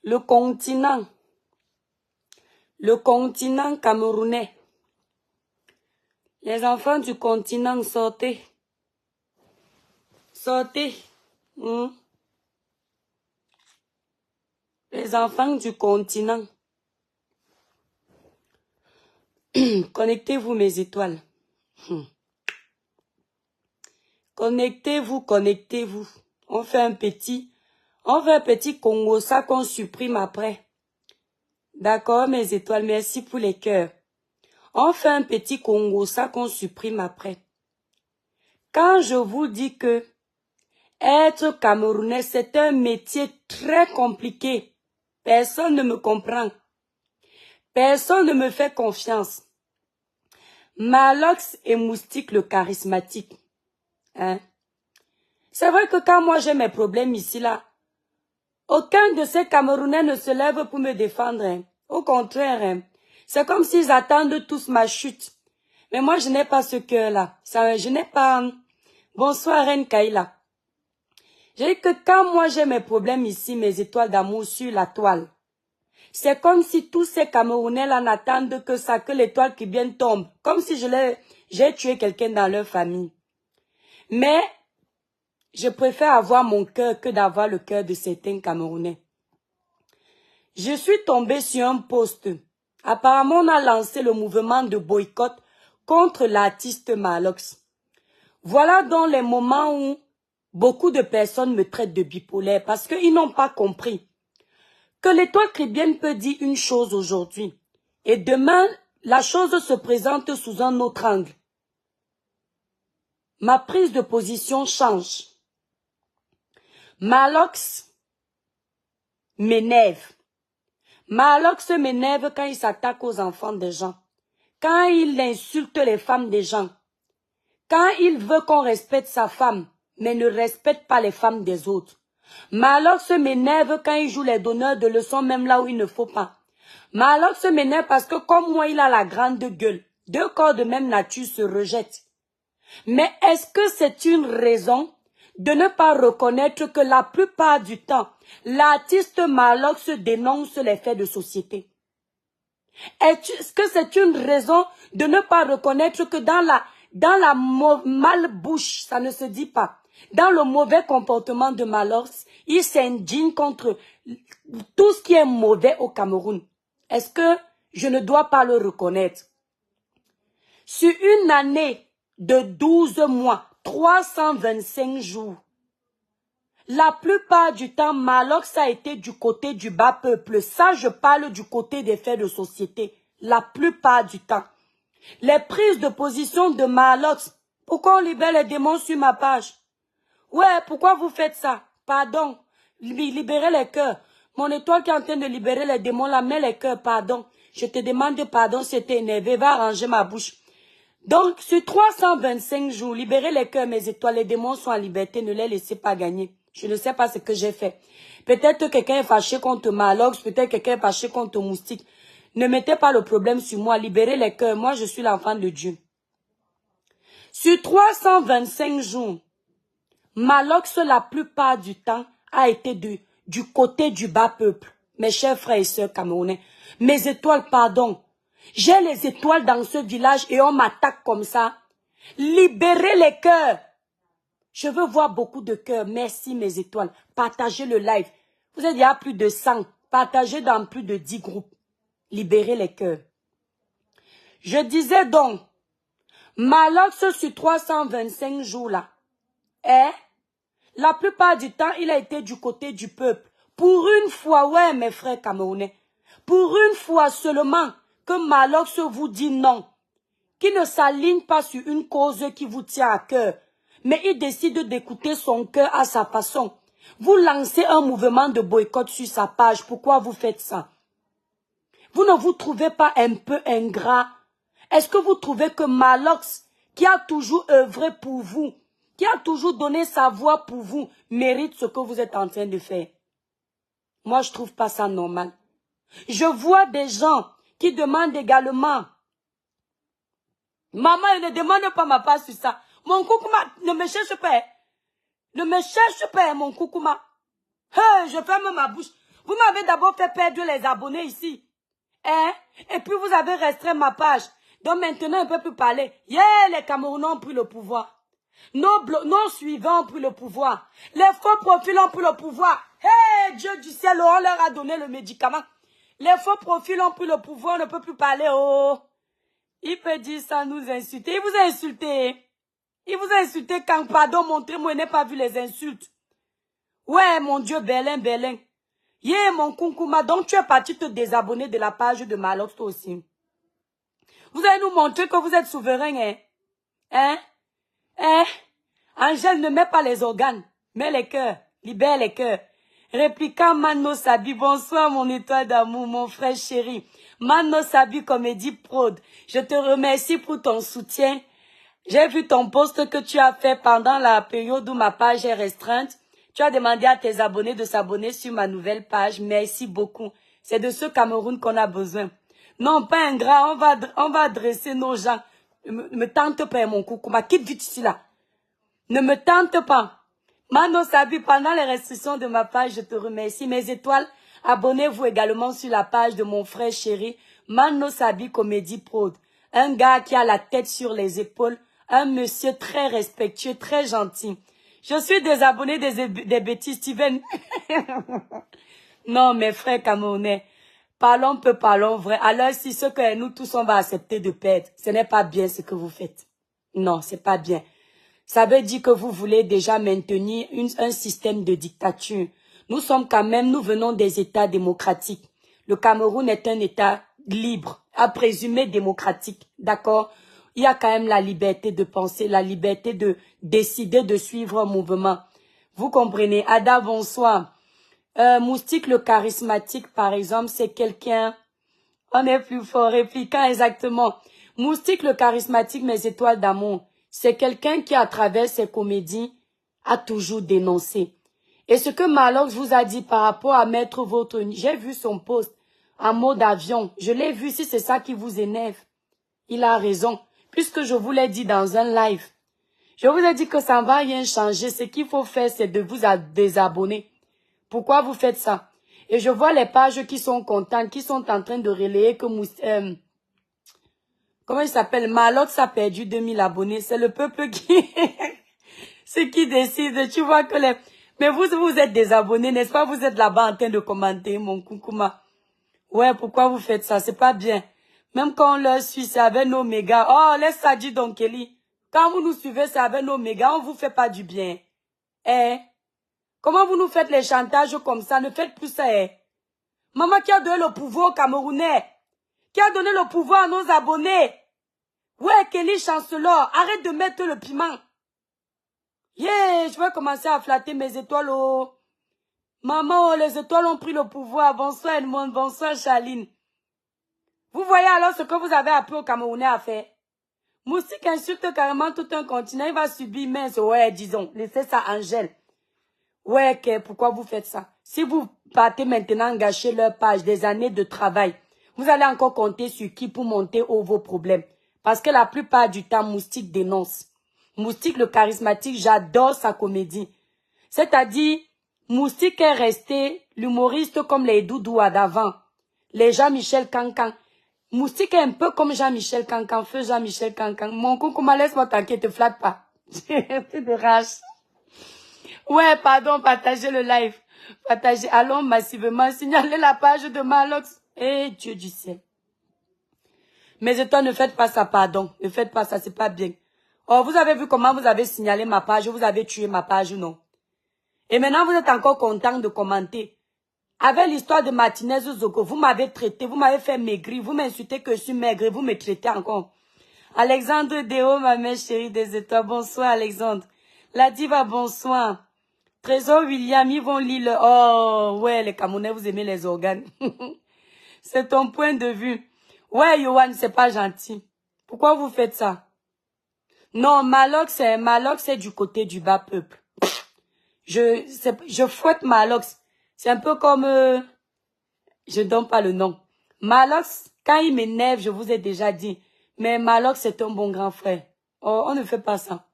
Le continent camerounais. Les enfants du continent, sortez. Sortez. Les enfants du continent. Connectez-vous, mes étoiles. Connectez-vous, connectez-vous. On fait un petit Congo, ça qu'on supprime après. D'accord, mes étoiles, merci pour les cœurs. On fait un petit Congo, ça qu'on supprime après. Quand je vous dis que être camerounais, c'est un métier très compliqué. Personne ne me comprend. Personne ne me fait confiance. Malox et Moustique le charismatique. Hein? C'est vrai que quand moi j'ai mes problèmes ici, là, aucun de ces Camerounais ne se lève pour me défendre. Hein. Au contraire, hein. C'est comme s'ils attendent tous ma chute. Mais moi, je n'ai pas ce cœur-là. Je n'ai pas... Bonsoir, Reine Kaila. J'ai dit que quand moi j'ai mes problèmes ici, mes étoiles d'amour sur la toile, c'est comme si tous ces Camerounais-là n'attendent que ça, que l'étoile qui vient tombe. Comme si j'ai tué quelqu'un dans leur famille. Mais je préfère avoir mon cœur que d'avoir le cœur de certains Camerounais. Je suis tombée sur un post. Apparemment, on a lancé le mouvement de boycott contre l'artiste Malox. Voilà donc les moments où beaucoup de personnes me traitent de bipolaire parce qu'ils n'ont pas compris que l'étoile chrétienne peut dire une chose aujourd'hui et demain, la chose se présente sous un autre angle. Ma prise de position change. Malox m'énerve. Malox m'énerve quand il s'attaque aux enfants des gens, quand il insulte les femmes des gens, quand il veut qu'on respecte sa femme, mais ne respecte pas les femmes des autres. Malox m'énerve quand il joue les donneurs de leçons même là où il ne faut pas. Malox m'énerve parce que comme moi, il a la grande gueule. Deux corps de même nature se rejettent. Mais est-ce que c'est une raison de ne pas reconnaître que la plupart du temps, l'artiste Malox dénonce les faits de société? Est-ce que c'est une raison de ne pas reconnaître que dans la malbouche, ça ne se dit pas, dans le mauvais comportement de Malox, il s'indigne contre tout ce qui est mauvais au Cameroun? Est-ce que je ne dois pas le reconnaître? Sur une année de 12 mois, 325 jours, la plupart du temps, Malox a été du côté du bas peuple. Ça, je parle du côté des faits de société. La plupart du temps. Les prises de position de Malox. Pourquoi on libère les démons sur ma page? Ouais, pourquoi vous faites ça? Pardon. Libérez les cœurs. Mon étoile qui est en train de libérer les démons, là, mets les cœurs, pardon. Je te demande pardon si t'es énervé. Va arranger ma bouche. Donc, sur 325 jours, libérez les cœurs, mes étoiles. Les démons sont en liberté. Ne les laissez pas gagner. Je ne sais pas ce que j'ai fait. Peut-être que quelqu'un est fâché contre Malox, peut-être que quelqu'un est fâché contre Moustique. Ne mettez pas le problème sur moi. Libérez les cœurs. Moi, je suis l'enfant de Dieu. Sur 325 jours, Malox, la plupart du temps, a été du côté du bas peuple. Mes chers frères et sœurs camerounais. Mes étoiles, pardon. J'ai les étoiles dans ce village et on m'attaque comme ça. Libérez les cœurs. Je veux voir beaucoup de cœurs. Merci mes étoiles. Partagez le live. Vous êtes déjà plus de 100. Partagez dans plus de 10 groupes. Libérez les cœurs. Je disais donc, Malox sur 325 jours là, la plupart du temps, il a été du côté du peuple. Pour une fois, ouais mes frères camerounais, pour une fois seulement que Malox vous dit non, qui ne s'aligne pas sur une cause qui vous tient à cœur, mais il décide d'écouter son cœur à sa façon. Vous lancez un mouvement de boycott sur sa page. Pourquoi vous faites ça? Vous ne vous trouvez pas un peu ingrat? Est-ce que vous trouvez que Malox, qui a toujours œuvré pour vous, qui a toujours donné sa voix pour vous, mérite ce que vous êtes en train de faire? Moi, je ne trouve pas ça normal. Je vois des gens qui demandent également. Maman, ne demande pas ma part sur ça. Mon koukouma, ne me cherche pas. Ne me cherche pas, mon koukouma. Hey, je ferme ma bouche. Vous m'avez d'abord fait perdre les abonnés ici. Hein? Et puis vous avez restreint ma page. Donc maintenant, on ne peut plus parler. Yeah, les Camerounais ont pris le pouvoir. Nos suivants ont pris le pouvoir. Les faux profils ont pris le pouvoir. Hey, Dieu du ciel, on leur a donné le médicament. Les faux profils ont pris le pouvoir, on ne peut plus parler. Oh, il peut dire ça, nous insulter. Il vous a insulté. Il vous a insulté quand, pardon, montrez-moi, je n'ai pas vu les insultes. Ouais, mon Dieu, Berlin, Berlin. Yeah, mon Kunkouma, donc tu es parti te désabonner de la page de Malox, toi aussi. Vous allez nous montrer que vous êtes souverain, hein? Hein? Hein? Angèle, ne met pas les organes, mets les cœurs, libère les cœurs. Répliquant Mano Sabi, bonsoir mon étoile d'amour, mon frère chéri. Mano Sabi Comédie Prod, je te remercie pour ton soutien. J'ai vu ton post que tu as fait pendant la période où ma page est restreinte. Tu as demandé à tes abonnés de s'abonner sur ma nouvelle page. Merci beaucoup. C'est de ce Cameroun qu'on a besoin. Non, pas ingrat, on va adresser nos gens. Ne me tente pas, mon coucou. Quitte vite ici là. Ne me tente pas. Mano Sabi, pendant les restrictions de ma page, je te remercie. Mes étoiles, abonnez-vous également sur la page de mon frère chéri, Mano Sabi Comédie Prod. Un gars qui a la tête sur les épaules, un monsieur très respectueux, très gentil. Je suis désabonné des bêtises, Steven. Non, mes frères camerounais, parlons peu, parlons vrai. Alors si ce que nous tous on va accepter de perdre, ce n'est pas bien ce que vous faites. Non, c'est pas bien. Ça veut dire que vous voulez déjà maintenir un système de dictature. Nous sommes quand même, nous venons des États démocratiques. Le Cameroun est un État libre, à présumer démocratique, d'accord? Il y a quand même la liberté de penser, la liberté de décider de suivre un mouvement. Vous comprenez? Ada, bonsoir. Moustique le charismatique, par exemple, c'est quelqu'un... On est plus fort, répliquant exactement. Moustique le charismatique, mes étoiles d'amour. C'est quelqu'un qui, à travers ses comédies, a toujours dénoncé. Et ce que Malox vous a dit par rapport à mettre votre... J'ai vu son post en mode avion. Je l'ai vu, si c'est ça qui vous énerve. Il a raison. Puisque je vous l'ai dit dans un live. Je vous ai dit que ça ne va rien changer. Ce qu'il faut faire, c'est de vous désabonner. Pourquoi vous faites ça? Et je vois les pages qui sont contentes, qui sont en train de relayer que... comment il s'appelle? Malox a perdu 2000 abonnés. C'est le peuple qui... c'est qui décide. Tu vois que les... Mais vous êtes désabonnés, n'est-ce pas? Vous êtes là-bas en train de commenter, mon coucouma. Ouais, pourquoi vous faites ça? C'est pas bien. Même quand on leur suit, c'est avec nos mégas. Oh, laisse ça dire, Don Kelly. Quand vous nous suivez, c'est avec nos mégas. On vous fait pas du bien. Eh? Comment vous nous faites les chantages comme ça? Ne faites plus ça, eh? Maman qui a donné le pouvoir aux Camerounais. Qui a donné le pouvoir à nos abonnés. Ouais, Kelly Chancellor, arrête de mettre le piment. Yeah, je vais commencer à flatter mes étoiles. Oh. Maman, oh, les étoiles ont pris le pouvoir. Bonsoir Edmond, bonsoir Charline. Vous voyez alors ce que vous avez appris aux Camerounais à faire. Moustique insulte carrément tout un continent. Il va subir mince. Ouais, disons, laissez ça Angèle. Ouais, pourquoi vous faites ça? Si vous partez maintenant gâcher leur page, des années de travail, vous allez encore compter sur qui pour monter haut vos problèmes. Parce que la plupart du temps, Moustique dénonce. Moustique le charismatique, j'adore sa comédie. C'est-à-dire, Moustique est resté l'humoriste comme les Doudouas d'avant. Les Jean-Michel Cancan. Moustique est un peu comme Jean-Michel Cancan, feu Jean-Michel Cancan. Mon coucou, laisse-moi t'inquiète, te flatte pas. C'est de rage. Ouais, pardon, partagez le live. Partagez, allons massivement signaler la page de Malox. Eh, Dieu du ciel. Mais étoiles, ne faites pas ça, pardon. Ne faites pas ça, c'est pas bien. Oh, vous avez vu comment vous avez signalé ma page, vous avez tué ma page, non? Et maintenant, vous êtes encore content de commenter. Avec l'histoire de Martinez Zogo, vous m'avez traité, vous m'avez fait maigrir, vous m'insultez que je suis maigre, et vous me traitez encore. Alexandre Déo, ma mère chérie des étoiles, bonsoir Alexandre. La diva, bonsoir. Trésor William, ils vont lire le... Oh, ouais, les Camerounais, vous aimez les organes. C'est ton point de vue. Ouais, Yohan, c'est pas gentil. Pourquoi vous faites ça? Non, Malox, c'est du côté du bas peuple. Je fouette Malox. C'est un peu comme... je donne pas le nom. Malox, quand il m'énerve, je vous ai déjà dit. Mais Malox, c'est un bon grand frère. Oh, on ne fait pas ça.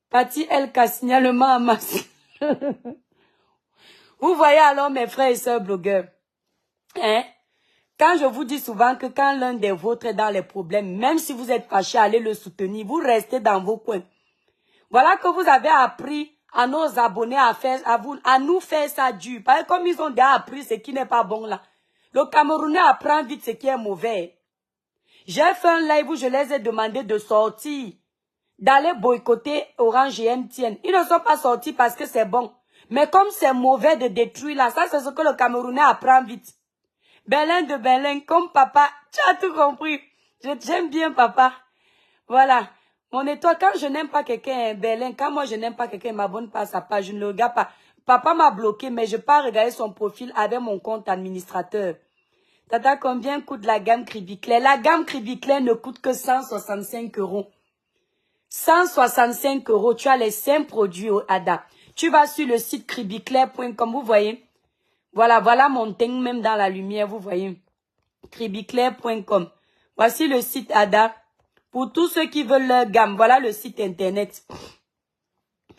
Pati El signalement à masse. Vous Vous voyez alors mes frères et sœurs blogueurs. Hein? Quand je vous dis souvent que quand l'un des vôtres est dans les problèmes, même si vous êtes fâché, allez le soutenir, vous restez dans vos coins. Voilà que vous avez appris à nos abonnés à nous faire ça dur. Parce que comme ils ont déjà appris ce qui n'est pas bon là. Le Camerounais apprend vite ce qui est mauvais. J'ai fait un live où je les ai demandé de sortir, d'aller boycotter Orange et MTN. Ils ne sont pas sortis parce que c'est bon. Mais comme c'est mauvais de détruire là, ça c'est ce que le Camerounais apprend vite. Berlin de Berlin, comme papa, tu as tout compris. J'aime bien papa. Voilà. Mon étoile, quand je n'aime pas quelqu'un, Berlin, quand moi je n'aime pas quelqu'un, il m'abonne pas à sa page, je ne le regarde pas. Papa m'a bloqué, mais je peux pas regarder son profil avec mon compte administrateur. Tata, combien coûte la gamme Cribiclair? La gamme Cribiclair ne coûte que 165 €. 165 €, tu as les 5 produits au ADA. Tu vas sur le site cribiclair.com, vous voyez. Voilà, voilà mon teint même dans la lumière, vous voyez. cribiclair.com. Voici le site ADA. Pour tous ceux qui veulent leur gamme, voilà le site internet.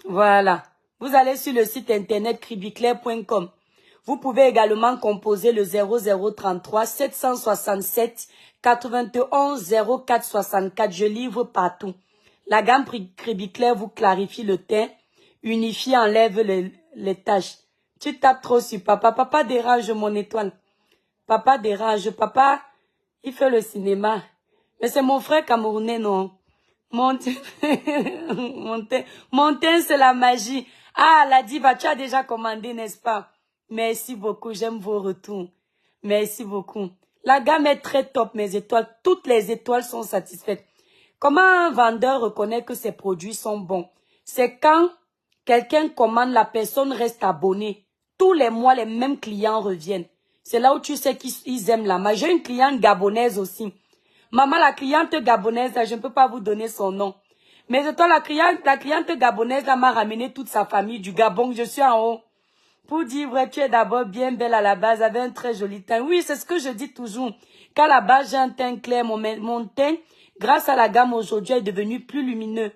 Voilà. Vous allez sur le site internet cribiclair.com. Vous pouvez également composer le 0033 767 91 04 64. Je livre partout. La gamme Cribiclair vous clarifie le teint, unifie, enlève les taches. Tu tapes trop sur papa. Papa dérange mon étoile. Papa dérange. Papa, il fait le cinéma. Mais c'est mon frère camerounais, non? Mon teint, c'est la magie. Ah, la diva, tu as déjà commandé, n'est-ce pas? Merci beaucoup, j'aime vos retours. Merci beaucoup. La gamme est très top, mes étoiles. Toutes les étoiles sont satisfaites. Comment un vendeur reconnaît que ses produits sont bons? C'est quand quelqu'un commande, la personne reste abonnée. Tous les mois, les mêmes clients reviennent. C'est là où tu sais qu'ils aiment la magie. J'ai une cliente gabonaise aussi. Maman, la cliente gabonaise, là, je ne peux pas vous donner son nom. Mais toi, la cliente gabonaise, là, m'a ramené toute sa famille du Gabon. Je suis en haut. Pour dire, vrai, tu es d'abord bien belle à la base, avec un très joli teint. Oui, c'est ce que je dis toujours. Qu'à la base, j'ai un teint clair. Mon teint, grâce à la gamme aujourd'hui, est devenu plus lumineux.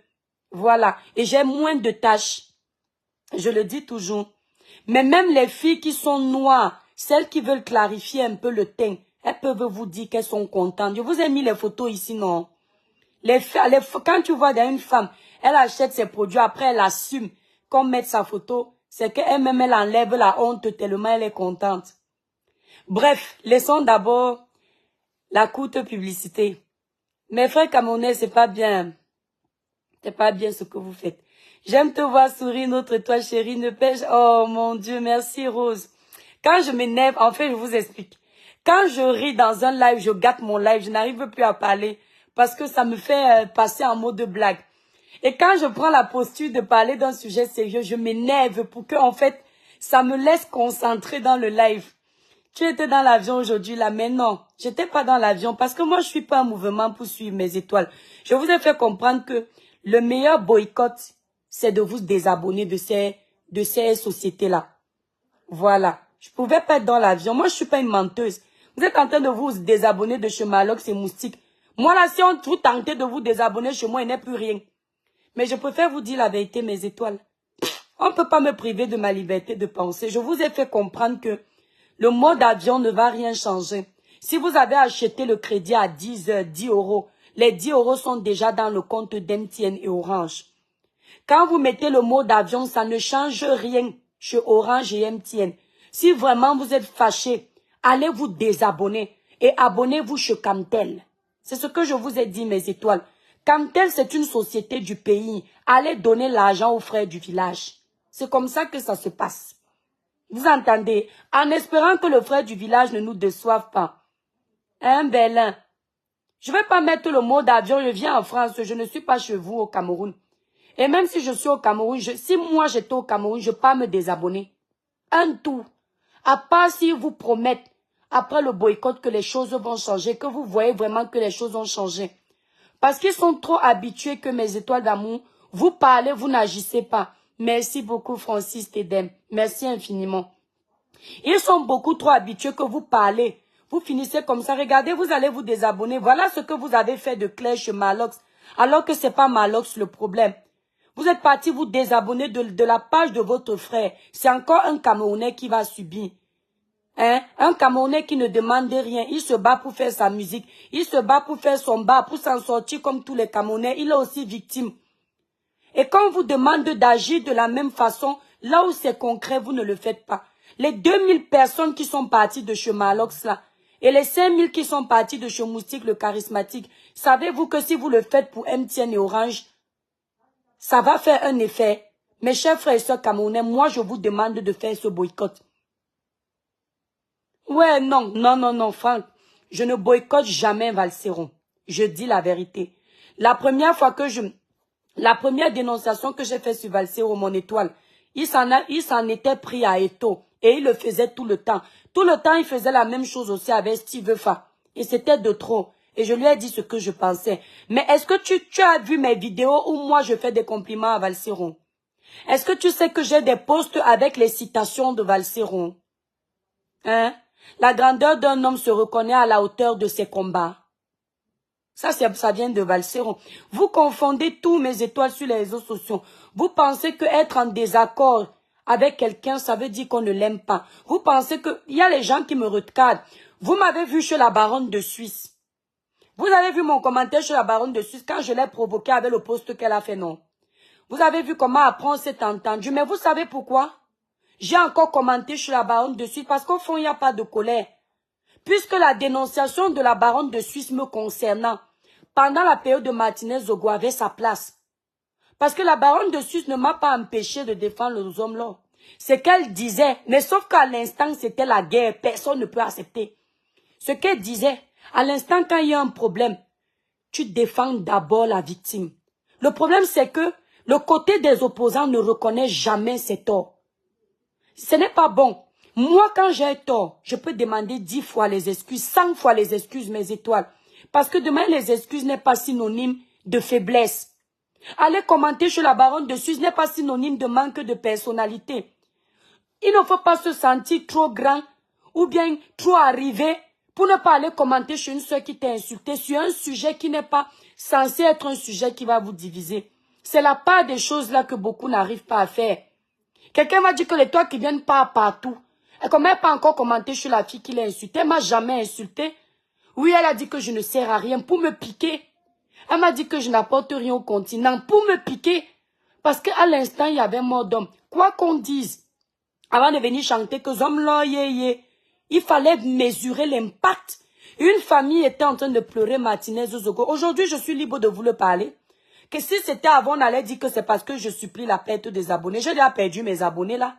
Voilà. Et j'ai moins de taches. Je le dis toujours. Mais même les filles qui sont noires, celles qui veulent clarifier un peu le teint, elles peuvent vous dire qu'elles sont contentes. Je vous ai mis les photos ici, non? Quand tu vois une femme, elle achète ses produits, après elle assume qu'on mette sa photo, c'est qu'elle-même, elle enlève la honte tellement elle est contente. Bref, laissons d'abord la courte publicité. Mes frères camerounais, c'est pas bien. C'est pas bien ce que vous faites. J'aime te voir sourire, notre toi chérie, ne pêche. Oh mon Dieu, merci Rose. Quand je m'énerve, en fait, je vous explique. Quand je ris dans un live, je gâte mon live, je n'arrive plus à parler parce que ça me fait passer en mode de blague. Et quand je prends la posture de parler d'un sujet sérieux, je m'énerve pour que, en fait, ça me laisse concentrer dans le live. Tu étais dans l'avion aujourd'hui là, mais non, j'étais pas dans l'avion parce que moi, je suis pas en mouvement pour suivre mes étoiles. Je vous ai fait comprendre que le meilleur boycott, c'est de vous désabonner de ces sociétés-là. Voilà. Je pouvais pas être dans l'avion. Moi, je suis pas une menteuse. Vous êtes en train de vous désabonner de chez Malox et Moustique. Moi, là, si on vous tentez de vous désabonner chez moi, il n'est plus rien. Mais je préfère vous dire la vérité, mes étoiles. On ne peut pas me priver de ma liberté de penser. Je vous ai fait comprendre que le mode avion ne va rien changer. Si vous avez acheté le crédit à 10 €, les 10 € sont déjà dans le compte d'MTN et Orange. Quand vous mettez le mode avion, ça ne change rien chez Orange et MTN. Si vraiment vous êtes fâché, allez vous désabonner et abonnez-vous chez Camtel. C'est ce que je vous ai dit, mes étoiles. Camtel, c'est une société du pays. Allez donner l'argent aux frères du village. C'est comme ça que ça se passe. Vous entendez? En espérant que le frère du village ne nous déçoive pas. Hein, Berlin? Je ne vais pas mettre le mot d'avion, je viens en France, je ne suis pas chez vous au Cameroun. Et même si je suis au Cameroun, si moi j'étais au Cameroun, je ne peux pas me désabonner. Un tout. À part s'ils vous promettent, après le boycott, que les choses vont changer, que vous voyez vraiment que les choses ont changé. Parce qu'ils sont trop habitués que mes étoiles d'amour, vous parlez, vous n'agissez pas. Merci beaucoup Francis Tedem. Merci infiniment. Ils sont beaucoup trop habitués que vous parlez. Vous finissez comme ça. Regardez, vous allez vous désabonner. Voilà ce que vous avez fait de clair chez Malox. Alors que ce n'est pas Malox le problème. Vous êtes parti vous désabonner de la page de votre frère. C'est encore un Camerounais qui va subir. Hein? Un Camerounais qui ne demande rien. Il se bat pour faire sa musique. Il se bat pour faire son bar, pour s'en sortir comme tous les Camerounais. Il est aussi victime. Et quand on vous demande d'agir de la même façon, là où c'est concret, vous ne le faites pas. Les 2000 personnes qui sont parties de chez Malox là, et les 5000 qui sont partis de chez Moustique le charismatique, savez-vous que si vous le faites pour MTN et Orange, ça va faire un effet. Mes chers frères et sœurs camerounais, moi je vous demande de faire ce boycott. Ouais, non, Franck. Je ne boycotte jamais Valseron. Je dis la vérité. La première dénonciation que j'ai faite sur Valseron, mon étoile, il s'en était pris à Eto. Et il le faisait tout le temps. Tout le temps, il faisait la même chose aussi avec Steve Fa. Et c'était de trop. Et je lui ai dit ce que je pensais. Mais est-ce que tu as vu mes vidéos où moi je fais des compliments à Valseron? Est-ce que tu sais que j'ai des posts avec les citations de Valseron? Hein? La grandeur d'un homme se reconnaît à la hauteur de ses combats. Ça vient de Valseron. Vous confondez tous mes étoiles sur les réseaux sociaux. Vous pensez que être en désaccord avec quelqu'un, ça veut dire qu'on ne l'aime pas. Vous pensez que... Il y a les gens qui me regardent. Vous m'avez vu chez la baronne de Suisse. Vous avez vu mon commentaire chez la baronne de Suisse quand je l'ai provoqué avec le post qu'elle a fait, non? Vous avez vu comment après on s'est entendu. Mais vous savez pourquoi? J'ai encore commenté chez la baronne de Suisse parce qu'au fond, il n'y a pas de colère. Puisque la dénonciation de la baronne de Suisse me concernant, pendant la période de Martinez Zogo avait sa place. Parce que la baronne de Suisse ne m'a pas empêché de défendre les hommes là. C'est qu'elle disait, mais sauf qu'à l'instant c'était la guerre, personne ne peut accepter. Ce qu'elle disait, à l'instant quand il y a un problème, tu défends d'abord la victime. Le problème c'est que le côté des opposants ne reconnaît jamais ses torts. Ce n'est pas bon. Moi quand j'ai tort, je peux demander 10 fois les excuses, 100 fois les excuses, mes étoiles. Parce que demain les excuses n'est pas synonyme de faiblesse. Aller commenter chez la baronne de Suisse n'est pas synonyme de manque de personnalité. Il ne faut pas se sentir trop grand ou bien trop arrivé pour ne pas aller commenter chez une soeur qui t'a insulté sur un sujet qui n'est pas censé être un sujet qui va vous diviser. C'est la part des choses là que beaucoup n'arrivent pas à faire. Quelqu'un m'a dit que les toits qui viennent pas partout. Et comme elle n'a pas encore commenté sur la fille qui l'a insultée, elle m'a jamais insulté. Oui, elle a dit que je ne sers à rien pour me piquer. Elle m'a dit que je n'apporte rien au continent pour me piquer. Parce qu'à l'instant, il y avait mort d'homme. Quoi qu'on dise, avant de venir chanter que hommes là, il fallait mesurer l'impact. Une famille était en train de pleurer Martinez Zogo. Aujourd'hui, je suis libre de vous le parler. Que si c'était avant, on allait dire que c'est parce que je supplie la perte des abonnés. J'ai déjà perdu mes abonnés là.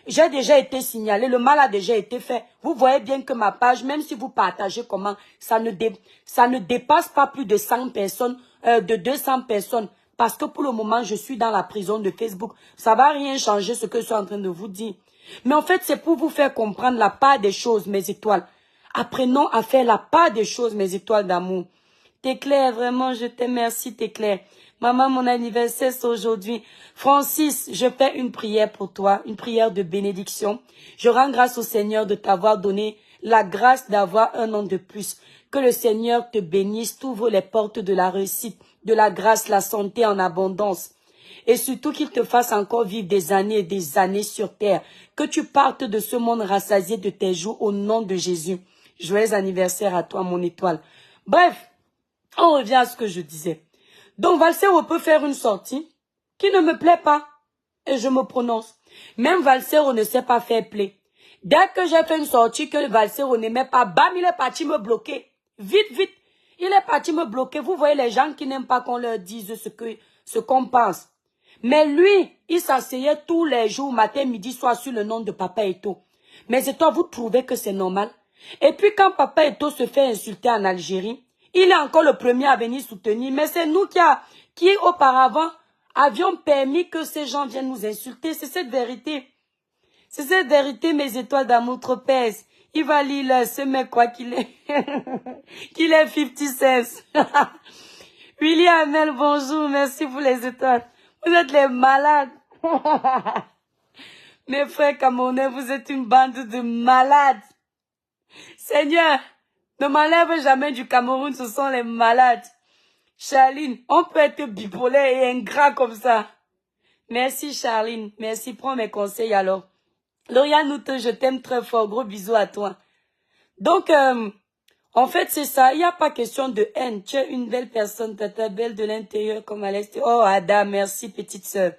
J'ai déjà été signalé, le mal a déjà été fait. Vous voyez bien que ma page, même si vous partagez comment, ça ne dépasse pas plus de 100 personnes, de 200 personnes. Parce que pour le moment, je suis dans la prison de Facebook. Ça va rien changer ce que je suis en train de vous dire. Mais en fait, c'est pour vous faire comprendre la part des choses, mes étoiles. Apprenons à faire la part des choses, mes étoiles d'amour. T'es clair, vraiment, je te remercie, t'es clair. Maman, mon anniversaire, c'est aujourd'hui. Francis, je fais une prière pour toi, une prière de bénédiction. Je rends grâce au Seigneur de t'avoir donné la grâce d'avoir un an de plus. Que le Seigneur te bénisse, t'ouvre les portes de la réussite, de la grâce, la santé en abondance. Et surtout qu'il te fasse encore vivre des années et des années sur terre. Que tu partes de ce monde rassasié de tes jours au nom de Jésus. Joyeux anniversaire à toi, mon étoile. Bref, on revient à ce que je disais. Donc, Valsero peut faire une sortie qui ne me plaît pas. Et je me prononce. Même Valsero ne sait pas faire play. Dès que j'ai fait une sortie que Valsero n'aimait pas, bam, il est parti me bloquer. Vite, vite. Il est parti me bloquer. Vous voyez les gens qui n'aiment pas qu'on leur dise ce qu'on pense. Mais lui, il s'asseyait tous les jours, matin, midi, soir, sur le nom de Papa Eto. Mais c'est toi, vous trouvez que c'est normal? Et puis quand Papa Eto se fait insulter en Algérie, il est encore le premier à venir soutenir. Mais c'est nous qui auparavant avions permis que ces gens viennent nous insulter. C'est cette vérité. C'est cette vérité, mes étoiles d'amour trop pèsent. Il va lire ce mec quoi qu'il est. Qu'il est 50 cents. William Amel, bonjour. Merci pour les étoiles. Vous êtes les malades. Mes frères camerounais, vous êtes une bande de malades. Seigneur, ne m'enlève jamais du Cameroun, ce sont les malades. Charline, on peut être bipolaire et ingrat comme ça. Merci Charline, merci, prends mes conseils alors. Lauriane, je t'aime très fort, gros bisous à toi. Donc, en fait, c'est ça, il n'y a pas question de haine. Tu es une belle personne, tata belle de l'intérieur comme à l'extérieur. Oh Ada, merci petite sœur.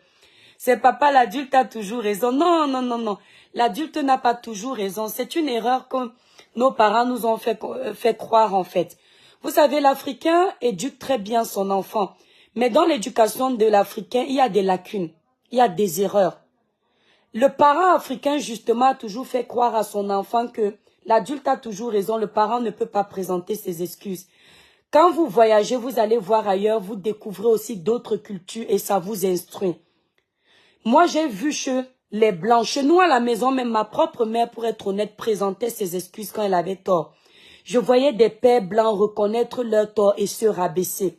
C'est papa, l'adulte a toujours raison. Non, non, non, non. L'adulte n'a pas toujours raison. C'est une erreur que nos parents nous ont fait croire en fait. Vous savez, l'Africain éduque très bien son enfant. Mais dans l'éducation de l'Africain, il y a des lacunes. Il y a des erreurs. Le parent africain, justement, a toujours fait croire à son enfant que l'adulte a toujours raison. Le parent ne peut pas présenter ses excuses. Quand vous voyagez, vous allez voir ailleurs, vous découvrez aussi d'autres cultures et ça vous instruit. Moi, j'ai vu chez les Blancs, chez nous à la maison, même ma propre mère, pour être honnête, présentait ses excuses quand elle avait tort. Je voyais des pères blancs reconnaître leur tort et se rabaisser.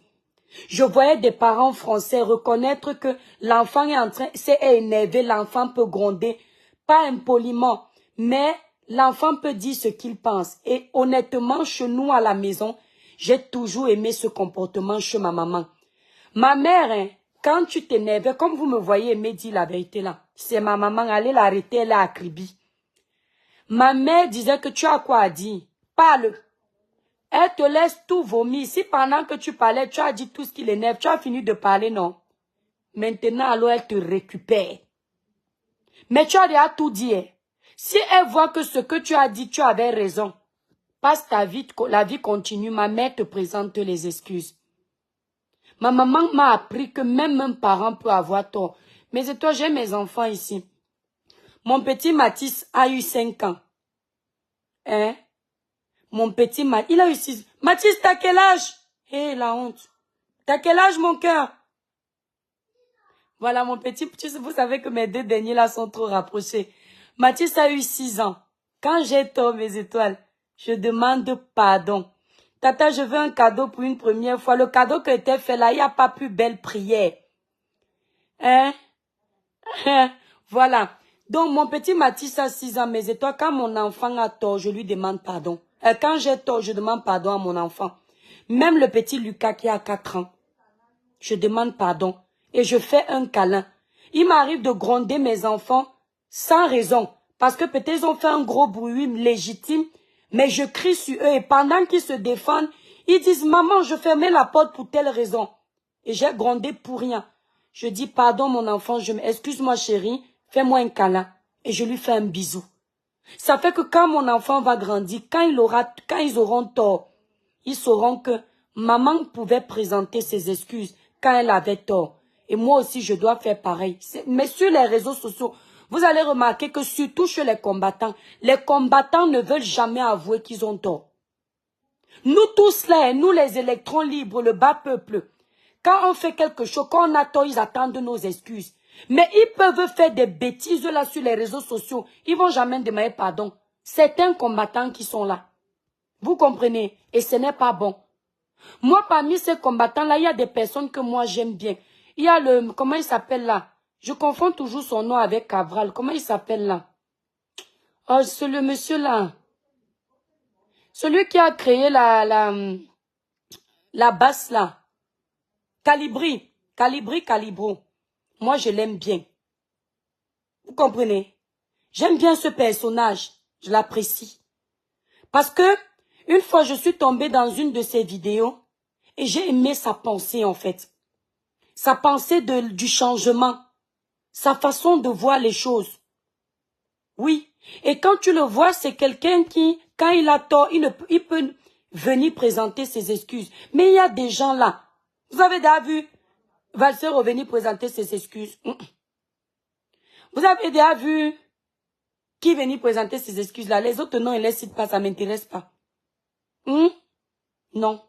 Je voyais des parents français reconnaître que l'enfant est en train, c'est énervé, l'enfant peut gronder, pas impoliment, mais l'enfant peut dire ce qu'il pense. Et honnêtement, chez nous à la maison, j'ai toujours aimé ce comportement chez ma maman. Ma mère, hein, quand tu t'énerves, comme vous me voyez me dire la vérité là, c'est ma maman, allez l'arrêter, elle est à Kribi. Ma mère disait que tu as quoi à dire, parle. Elle te laisse tout vomir. Si pendant que tu parlais, tu as dit tout ce qui l'énerve, tu as fini de parler, non. Maintenant, alors, elle te récupère. Mais tu as déjà tout dit. Hein. Si elle voit que ce que tu as dit, tu avais raison, passe ta vie, la vie continue, ma mère te présente les excuses. Ma maman m'a appris que même un parent peut avoir tort. Mais c'est toi, j'ai mes enfants ici. Mon petit Mathis a eu 5 ans. Hein? Mon petit Mathis, il a eu 6. Mathis, t'as quel âge? Hé, la honte. T'as quel âge, mon cœur? Voilà, mon petit, vous savez que mes 2 derniers là sont trop rapprochés. Mathis a eu 6 ans. Quand j'ai tort, mes étoiles, je demande pardon. Tata, je veux un cadeau pour une première fois. Le cadeau que t'ai fait là, il n'y a pas plus belle prière. Hein? Voilà. Donc, mon petit Mathis a 6 ans, mes étoiles. Quand mon enfant a tort, je lui demande pardon. Quand j'ai tort, je demande pardon à mon enfant. Même le petit Lucas qui a 4 ans, je demande pardon. Et je fais un câlin. Il m'arrive de gronder mes enfants sans raison. Parce que peut-être ils ont fait un gros bruit légitime. Mais je crie sur eux. Et pendant qu'ils se défendent, ils disent, maman, je fermais la porte pour telle raison. Et j'ai grondé pour rien. Je dis, pardon mon enfant, excuse-moi chérie, fais-moi un câlin. Et je lui fais un bisou. Ça fait que quand mon enfant va grandir, quand ils auront tort, ils sauront que maman pouvait présenter ses excuses quand elle avait tort. Et moi aussi, je dois faire pareil. Mais sur les réseaux sociaux, vous allez remarquer que surtout chez les combattants ne veulent jamais avouer qu'ils ont tort. Nous tous là, nous les électrons libres, le bas peuple, quand on fait quelque chose, quand on a tort, ils attendent nos excuses. Mais ils peuvent faire des bêtises là sur les réseaux sociaux. Ils vont jamais demander pardon. Certains combattants qui sont là. Vous comprenez? Et ce n'est pas bon. Moi, parmi ces combattants-là, il y a des personnes que moi j'aime bien. Il y a comment il s'appelle là? Je confonds toujours son nom avec Cabral. Comment il s'appelle là? Oh, c'est le monsieur là. Celui qui a créé la basse là. Calibro. Moi, je l'aime bien. Vous comprenez? J'aime bien ce personnage. Je l'apprécie. Parce que, une fois, je suis tombée dans une de ses vidéos et j'ai aimé sa pensée, en fait. Sa pensée du changement. Sa façon de voir les choses. Oui. Et quand tu le vois, c'est quelqu'un qui, quand il a tort, il peut venir présenter ses excuses. Mais il y a des gens là. Vous avez déjà vu Valser revenir présenter ses excuses. Vous avez déjà vu qui venir présenter ses excuses là. Les autres noms, ils ne les citent pas, ça ne m'intéresse pas. Non.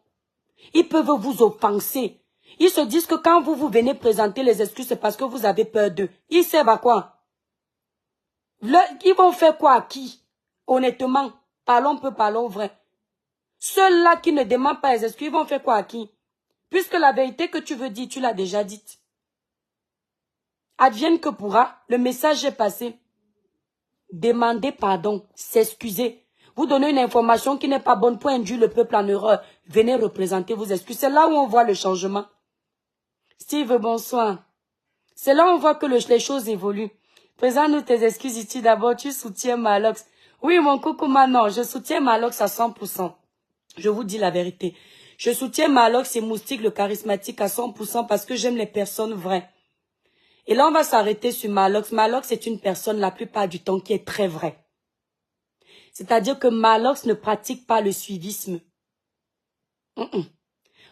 Ils peuvent vous offenser. Ils se disent que quand vous venez présenter les excuses, c'est parce que vous avez peur d'eux. Ils servent à quoi? Ils vont faire quoi à qui? Honnêtement, parlons vrai. Ceux-là qui ne demandent pas les excuses, ils vont faire quoi à qui? Puisque la vérité que tu veux dire, tu l'as déjà dite. Advienne que pourra, le message est passé. Demandez pardon, s'excuser. Vous donnez une information qui n'est pas bonne pour induire le peuple en erreur. Venez représenter vos excuses. C'est là où on voit le changement. Steve, bonsoir. C'est là où on voit que les choses évoluent. Présente-nous tes excuses ici d'abord. Tu soutiens Malox. Oui, mon coucou, non, je soutiens Malox à 100%. Je vous dis la vérité. Je soutiens Malox et Moustique, le charismatique, à 100% parce que j'aime les personnes vraies. Et là, on va s'arrêter sur Malox. Malox est une personne, la plupart du temps, qui est très vraie. C'est-à-dire que Malox ne pratique pas le suivisme.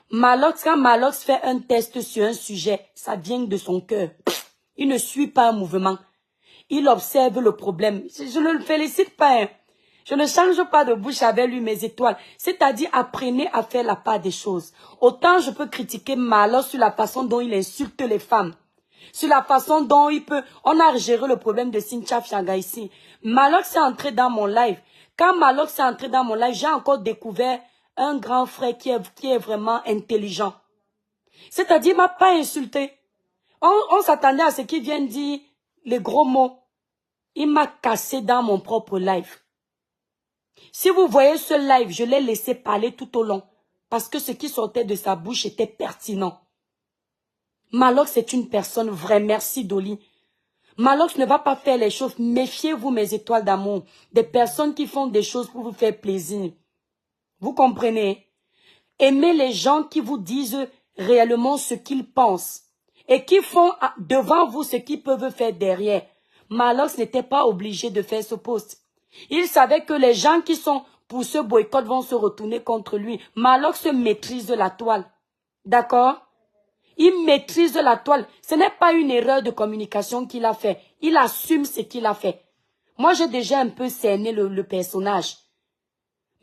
Malox, quand Malox fait un test sur un sujet, ça vient de son cœur. Il ne suit pas un mouvement. Il observe le problème. Je ne le félicite pas. Hein. Je ne change pas de bouche avec lui, mes étoiles. C'est-à-dire, apprenez à faire la part des choses. Autant je peux critiquer Malox sur la façon dont il insulte les femmes. Sur la façon dont il peut... On a géré le problème de Cynthia Fianga ici. Malox est entré dans mon live. Quand Malox est entré dans mon live, j'ai encore découvert un grand frère qui est vraiment intelligent. C'est-à-dire, il m'a pas insulté. On s'attendait à ce qu'il vienne dire les gros mots. Il m'a cassé dans mon propre live. Si vous voyez ce live, je l'ai laissé parler tout au long. Parce que ce qui sortait de sa bouche était pertinent. Malox est une personne vraie. Merci, Dolly. Malox ne va pas faire les choses. Méfiez-vous, mes étoiles d'amour. Des personnes qui font des choses pour vous faire plaisir. Vous comprenez? Aimez les gens qui vous disent réellement ce qu'ils pensent. Et qui font devant vous ce qu'ils peuvent faire derrière. Malox n'était pas obligé de faire ce post. Il savait que les gens qui sont pour ce boycott vont se retourner contre lui. Malox maîtrise la toile. D'accord? Il maîtrise la toile. Ce n'est pas une erreur de communication qu'il a fait. Il assume ce qu'il a fait. Moi, j'ai déjà un peu cerné le personnage.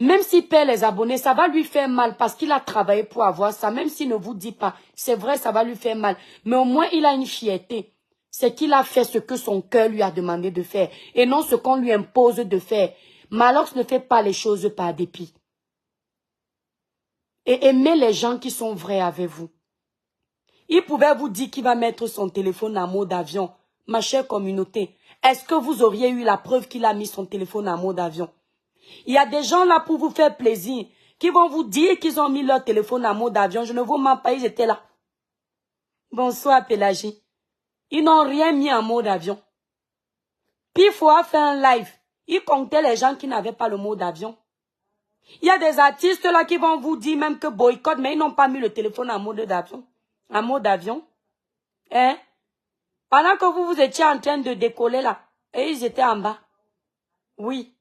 Même s'il perd les abonnés, ça va lui faire mal parce qu'il a travaillé pour avoir ça. Même s'il ne vous dit pas, c'est vrai, ça va lui faire mal. Mais au moins, il a une fierté. C'est qu'il a fait ce que son cœur lui a demandé de faire et non ce qu'on lui impose de faire. Malox ne fait pas les choses par dépit. Et aimez les gens qui sont vrais avec vous. Il pouvait vous dire qu'il va mettre son téléphone en mode avion. Ma chère communauté, est-ce que vous auriez eu la preuve qu'il a mis son téléphone en mode avion? Il y a des gens là pour vous faire plaisir, qui vont vous dire qu'ils ont mis leur téléphone en mode avion. Je ne vous mens pas, ils étaient là. Bonsoir Pélagie. Ils n'ont rien mis en mode avion. Pifo a fait un live. Il comptait les gens qui n'avaient pas le mode avion. Il y a des artistes là qui vont vous dire même que boycott, mais ils n'ont pas mis le téléphone en mode avion. En mode avion. Hein? Pendant que vous étiez en train de décoller là, et ils étaient en bas. Oui.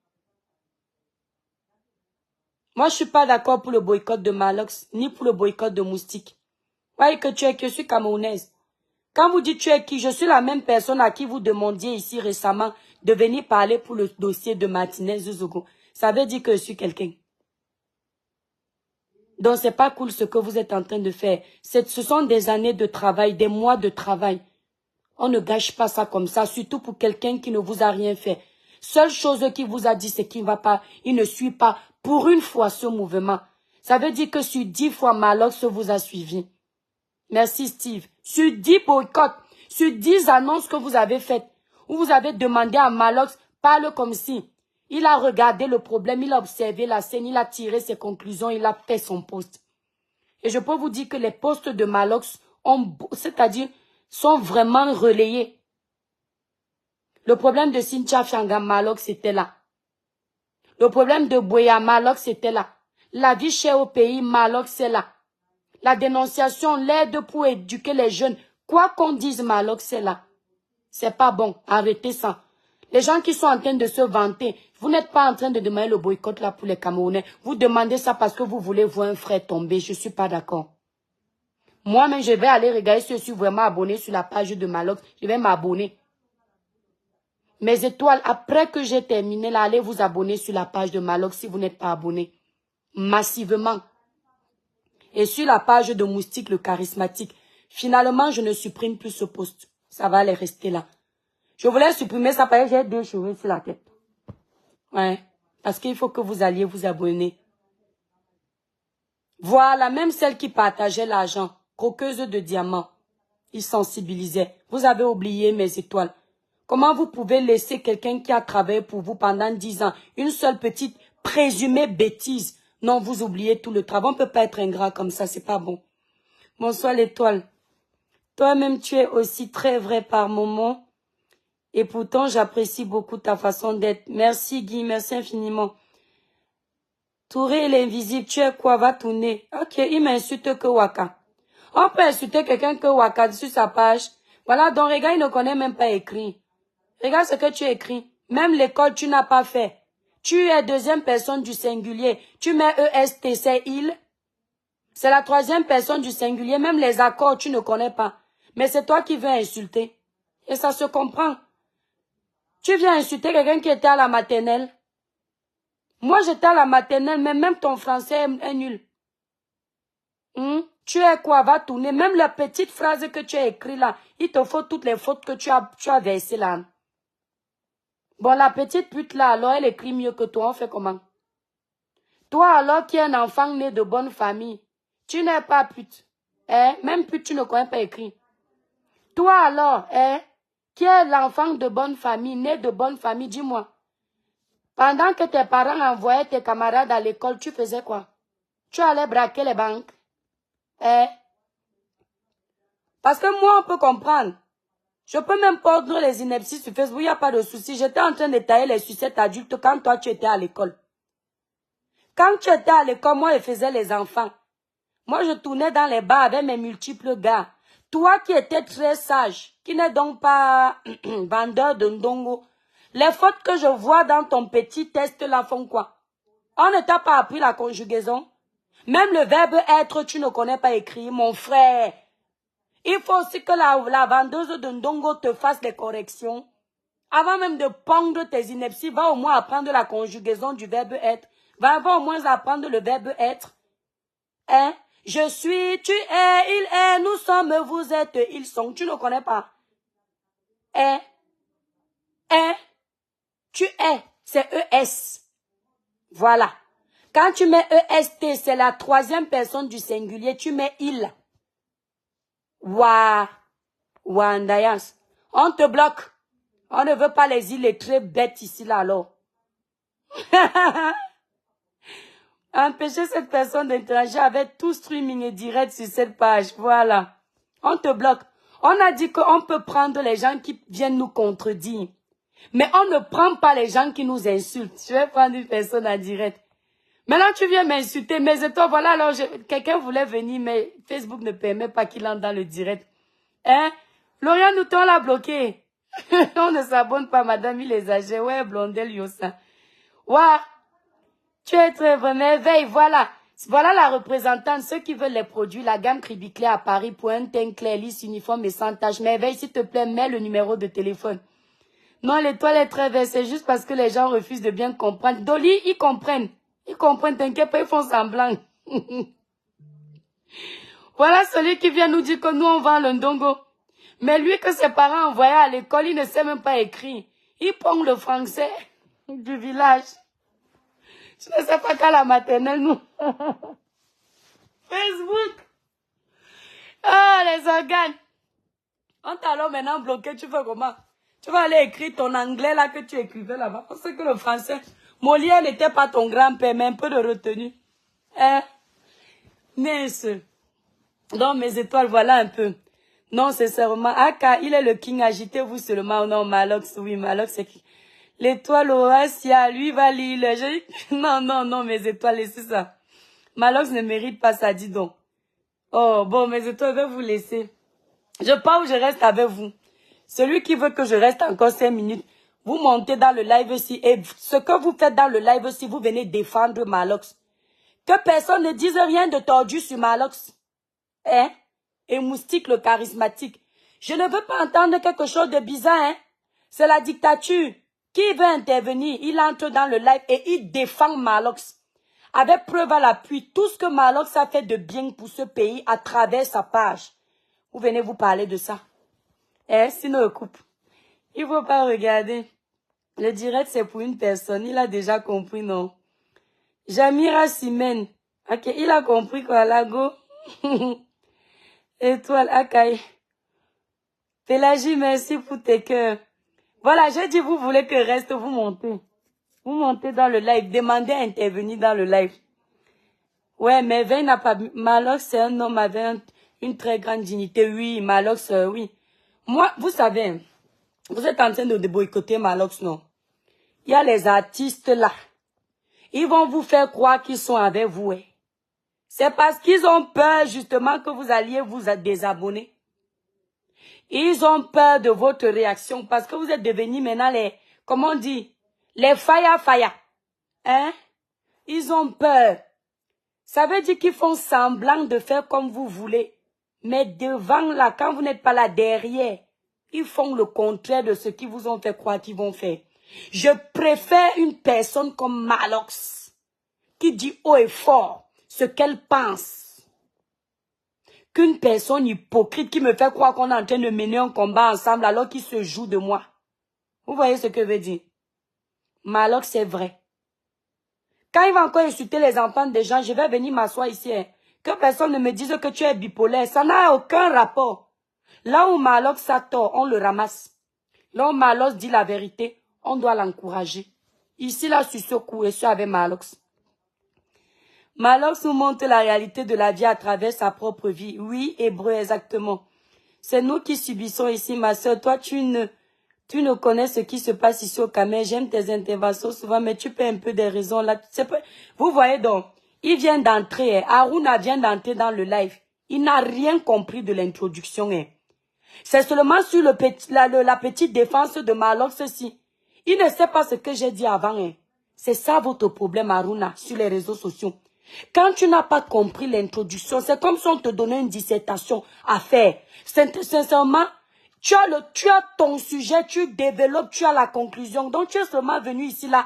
Moi, je suis pas d'accord pour le boycott de Malox, ni pour le boycott de Moustique. Voyez que je suis camerounaise. Quand vous dites tu es qui, je suis la même personne à qui vous demandiez ici récemment de venir parler pour le dossier de Martinez Zogo. Ça veut dire que je suis quelqu'un. Donc, c'est pas cool ce que vous êtes en train de faire. Ce sont des années de travail, des mois de travail. On ne gâche pas ça comme ça, surtout pour quelqu'un qui ne vous a rien fait. Seule chose qu'il vous a dit, c'est qu'il ne va pas, il ne suit pas pour une fois ce mouvement. Ça veut dire que sur 10 fois, Malox vous a suivi. Merci Steve. Sur 10 boycotts, sur 10 annonces que vous avez faites, où vous avez demandé à Malox, parle comme si. Il a regardé le problème, il a observé la scène, il a tiré ses conclusions, il a fait son post. Et je peux vous dire que les posts de Malox c'est-à-dire, sont vraiment relayés. Le problème de Cynthia Fianga, Malox était là. Le problème de Boya, Malox était là. La vie chère au pays, Malox est là. La dénonciation, l'aide pour éduquer les jeunes. Quoi qu'on dise, Malox est là. C'est pas bon. Arrêtez ça. Les gens qui sont en train de se vanter, vous n'êtes pas en train de demander le boycott là pour les Camerounais. Vous demandez ça parce que vous voulez voir un frère tomber. Je suis pas d'accord. Moi-même, je vais aller regarder si je suis vraiment abonné sur la page de Malox. Je vais m'abonner. Mes étoiles, après que j'ai terminé là, allez vous abonner sur la page de Malox si vous n'êtes pas abonné. Massivement. Et sur la page de Moustique, le charismatique. Finalement, je ne supprime plus ce post. Ça va aller rester là. Je voulais supprimer ça parce que j'ai 2 cheveux sur la tête. Ouais. Parce qu'il faut que vous alliez vous abonner. Voilà, même celle qui partageait l'argent. Croqueuse de diamants. Il sensibilisait. Vous avez oublié mes étoiles. Comment vous pouvez laisser quelqu'un qui a travaillé pour vous pendant 10 ans, une seule petite présumé bêtise. Non, vous oubliez tout le travail. On ne peut pas être ingrat comme ça, c'est pas bon. Bonsoir l'étoile. Toi-même, tu es aussi très vrai par moments. Et pourtant, j'apprécie beaucoup ta façon d'être. Merci Guy, merci infiniment. Touré l'invisible, tu es quoi? Va tourner. Ok, il m'insulte que Waka. On peut insulter quelqu'un que Waka sur sa page. Voilà, donc regarde, il ne connaît même pas écrit. Regarde ce que tu écris. Même l'école, tu n'as pas fait. Tu es deuxième personne du singulier. Tu mets EST, c'est il. C'est la troisième personne du singulier. Même les accords, tu ne connais pas. Mais c'est toi qui veux insulter. Et ça se comprend. Tu viens insulter quelqu'un qui était à la maternelle. Moi, j'étais à la maternelle, mais même ton français est nul. Tu es quoi? Va tourner. Même la petite phrase que tu as écrite là, il te faut toutes les fautes que tu as versées là. Bon, la petite pute là, alors, elle écrit mieux que toi. On fait comment? Toi, alors, qui es un enfant né de bonne famille, tu n'es pas pute. Même pute, tu ne connais pas écrit. Toi, alors, qui es l'enfant de bonne famille, né de bonne famille, dis-moi. Pendant que tes parents envoyaient tes camarades à l'école, tu faisais quoi? Tu allais braquer les banques. Parce que moi, on peut comprendre. Je peux même perdre les inepties sur Facebook, il n'y a pas de souci. J'étais en train de tailler les sucettes adultes quand toi, tu étais à l'école. Quand tu étais à l'école, moi, je faisais les enfants. Moi, je tournais dans les bars avec mes multiples gars. Toi qui étais très sage, qui n'est donc pas vendeur de ndongo, les fautes que je vois dans ton petit test là font quoi? On ne t'a pas appris la conjugaison? Même le verbe être, tu ne connais pas écrit, mon frère. Il faut aussi que la vendeuse de ndongo te fasse des corrections. Avant même de pondre tes inepties, va au moins apprendre la conjugaison du verbe être. Va au moins apprendre le verbe être. Je suis, tu es, il est, nous sommes, vous êtes, ils sont. Tu ne connais pas. Tu es, c'est ES. Voilà. Quand tu mets EST, c'est la troisième personne du singulier, tu mets il. Wandayas. On te bloque. On ne veut pas les illettrés bêtes ici, là, alors. Empêcher cette personne d'interagir avec tout streaming et direct sur cette page. Voilà. On te bloque. On a dit qu'on peut prendre les gens qui viennent nous contredire. Mais on ne prend pas les gens qui nous insultent. Je vais prendre une personne en direct. Maintenant, tu viens m'insulter. Mais toi, voilà, alors, quelqu'un voulait venir, mais Facebook ne permet pas qu'il entre dans le direct. Florian Nouton l'a bloqué. On ne s'abonne pas, madame, il les âgés. Ouais, Blondel Yossa. Ouah. Tu es très vrai, merveille, voilà. Voilà la représentante, ceux qui veulent les produits, la gamme Cribiclé à Paris pour un teint clair, lisse, uniforme et sans tache. Merveille, s'il te plaît, mets le numéro de téléphone. Non, l'étoile est très verte, c'est juste parce que les gens refusent de bien comprendre. Dolly, ils comprennent. Ils comprennent, t'inquiète pas, ils font semblant. Voilà celui qui vient nous dire que nous, on vend le ndongo. Mais lui, que ses parents envoyaient à l'école, il ne sait même pas écrire. Il pond le français du village. Je ne sais pas qu'à la maternelle, nous. Facebook. Ah, les organes. On t'a alors maintenant bloqué, tu fais comment? Tu vas aller écrire ton anglais là que tu écrivais là-bas. Parce que le français, Molière n'était pas ton grand-père, mais un peu de retenue. Mince. Donc mes étoiles, voilà un peu. Non, sincèrement. Aka, il est le king, agitez-vous seulement. Non, Malox, oui, Malox, c'est qui? L'étoile Horatia, lui va lire. Non, non, non, mes étoiles, laissez ça. Malox ne mérite pas ça, dis donc. Oh, bon, mes étoiles, je vais vous laisser. Je pars ou je reste avec vous. Celui qui veut que je reste encore 5 minutes, vous montez dans le live aussi. Et ce que vous faites dans le live aussi, vous venez défendre Malox. Que personne ne dise rien de tordu sur Malox. Et Moustique le charismatique. Je ne veux pas entendre quelque chose de bizarre, C'est la dictature. Qui veut intervenir, il entre dans le live et il défend Malox. Avec preuve à l'appui, tout ce que Malox a fait de bien pour ce pays à travers sa page. Vous venez vous parler de ça. Sinon, on coupe. Il ne faut pas regarder. Le direct, c'est pour une personne. Il a déjà compris, non? Jamira Simen. Ok, il a compris quoi, Lago? Étoile, Akai. Pélagie, merci pour tes cœurs. Voilà, j'ai dit, vous voulez que reste, vous montez. Vous montez dans le live. Demandez à intervenir dans le live. Ouais, mais Vein n'a pas... Malox, c'est un homme avec une très grande dignité. Oui, Malox, oui. Moi, vous savez, vous êtes en train de boycotter Malox, non? Il y a les artistes là. Ils vont vous faire croire qu'ils sont avec vous. Hein. C'est parce qu'ils ont peur justement que vous alliez vous désabonner. Ils ont peur de votre réaction parce que vous êtes devenus maintenant les, comment on dit, les faya. Hein? Ils ont peur. Ça veut dire qu'ils font semblant de faire comme vous voulez. Mais devant là, quand vous n'êtes pas là derrière, ils font le contraire de ce qu'ils vous ont fait croire qu'ils vont faire. Je préfère une personne comme Malox qui dit haut et fort ce qu'elle pense qu'une personne hypocrite qui me fait croire qu'on est en train de mener un combat ensemble alors qu'il se joue de moi. Vous voyez ce que je veux dire? Malox, c'est vrai. Quand il va encore insulter les enfants des gens, je vais venir m'asseoir ici. Hein. Que personne ne me dise que tu es bipolaire. Ça n'a aucun rapport. Là où Malox a tort, on le ramasse. Là où Malox dit la vérité, on doit l'encourager. Ici, là, sur ce coup, je suis avec Malox. Malox nous montre la réalité de la vie à travers sa propre vie. Oui, hébreu, exactement. C'est nous qui subissons ici, ma soeur. Toi, tu ne connais ce qui se passe ici au Cameroun. J'aime tes interventions souvent, mais tu perds un peu des raisons là. Vous voyez donc, il vient d'entrer. Aruna vient d'entrer dans le live. Il n'a rien compris de l'introduction. C'est seulement sur la petite défense de Malox ceci. Il ne sait pas ce que j'ai dit avant. C'est ça votre problème, Aruna, sur les réseaux sociaux. Quand tu n'as pas compris l'introduction, c'est comme si on te donnait une dissertation à faire. Sincèrement, tu as ton sujet, tu développes, tu as la conclusion. Donc, tu es seulement venu ici, là,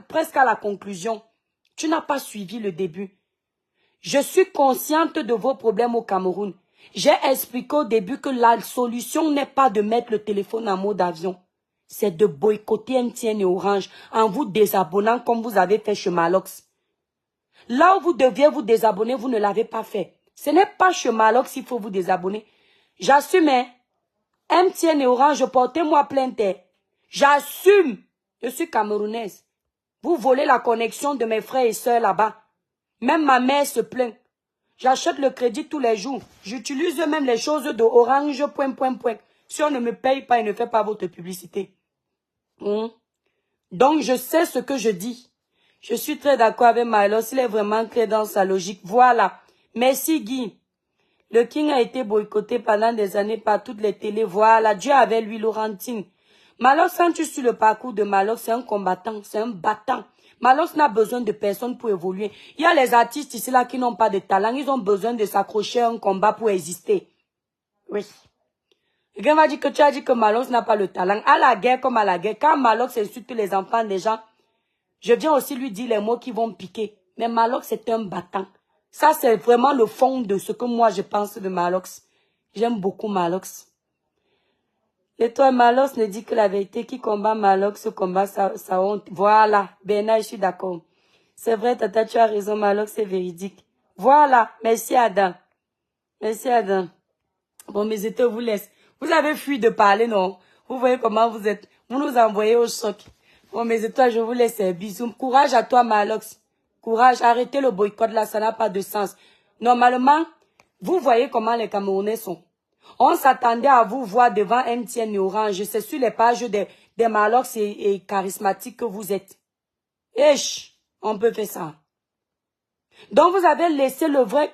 presque à la conclusion. Tu n'as pas suivi le début. Je suis consciente de vos problèmes au Cameroun. J'ai expliqué au début que la solution n'est pas de mettre le téléphone en mode avion. C'est de boycotter MTN et Orange en vous désabonnant comme vous avez fait chez Malox. Là où vous deviez vous désabonner, vous ne l'avez pas fait. Ce n'est pas chez Malox qu'il faut vous désabonner. J'assume, hein. MTN et Orange, portez-moi plainte. J'assume. Je suis camerounaise. Vous volez la connexion de mes frères et sœurs là-bas. Même ma mère se plaint. J'achète le crédit tous les jours. J'utilise même les choses de Orange, ... Si on ne me paye pas et ne fait pas votre publicité. Donc, je sais ce que je dis. Je suis très d'accord avec Malox. Il est vraiment clair dans sa logique. Voilà. Merci, Guy. Le King a été boycotté pendant des années par toutes les télés. Voilà. Dieu avec lui, Laurentine. Malox, quand tu suis le parcours de Malox, c'est un combattant. C'est un battant. Malox n'a besoin de personne pour évoluer. Il y a les artistes ici là qui n'ont pas de talent. Ils ont besoin de s'accrocher à un combat pour exister. Oui. Quelqu'un va dire que tu as dit que Malox n'a pas le talent. À la guerre comme à la guerre. Quand Malox insulte les enfants des gens, je viens aussi lui dire les mots qui vont me piquer. Mais Malox c'est un battant. Ça c'est vraiment le fond de ce que moi je pense de Malox. J'aime beaucoup Malox. Et toi, Malox ne dit que la vérité. Qui combat Malox combat sa honte. Voilà. Bernard, je suis d'accord. C'est vrai, Tata, tu as raison. Malox, c'est véridique. Voilà. Merci, Adam. Merci, Adam. Bon, mes états vous laisse. Vous avez fui de parler, non? Vous voyez comment vous êtes. Vous nous envoyez au choc. Bon, mes étoiles, je vous laisse. Bisous. Courage à toi, Malox. Courage. Arrêtez le boycott là. Ça n'a pas de sens. Normalement, vous voyez comment les Camerounais sont. On s'attendait à vous voir devant MTN et Orange. C'est sur les pages des Malox et charismatiques que vous êtes. Esh, on peut faire ça. Donc vous avez laissé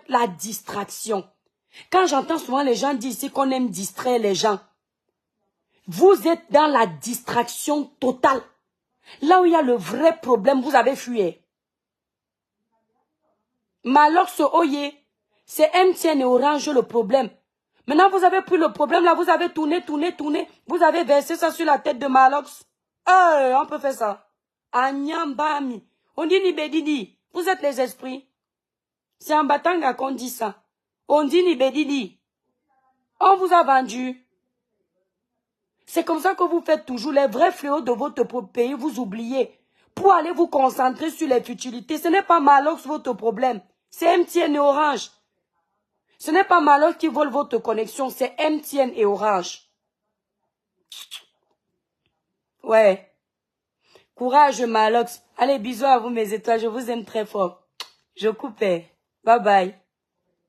la distraction. Quand j'entends souvent les gens dire ici qu'on aime distraire les gens, vous êtes dans la distraction totale. Là où il y a le vrai problème, vous avez fui. Malox, oye, c'est MTN et Orange le problème. Maintenant, vous avez pris le problème, là, vous avez tourné. Vous avez versé ça sur la tête de Malox. On peut faire ça. Anyambami. On dit Nibedidi. Vous êtes les esprits. C'est en Batanga qu'on dit ça. On dit Nibedidi. On vous a vendu. C'est comme ça que vous faites toujours les vrais fléaux de votre pays. Vous oubliez. Pour aller vous concentrer sur les futilités. Ce n'est pas Malox votre problème. C'est MTN et Orange. Ce n'est pas Malox qui vole votre connexion, c'est MTN et Orange. Ouais. Courage, Malox. Allez, bisous à vous, mes étoiles. Je vous aime très fort. Je coupe. Bye bye.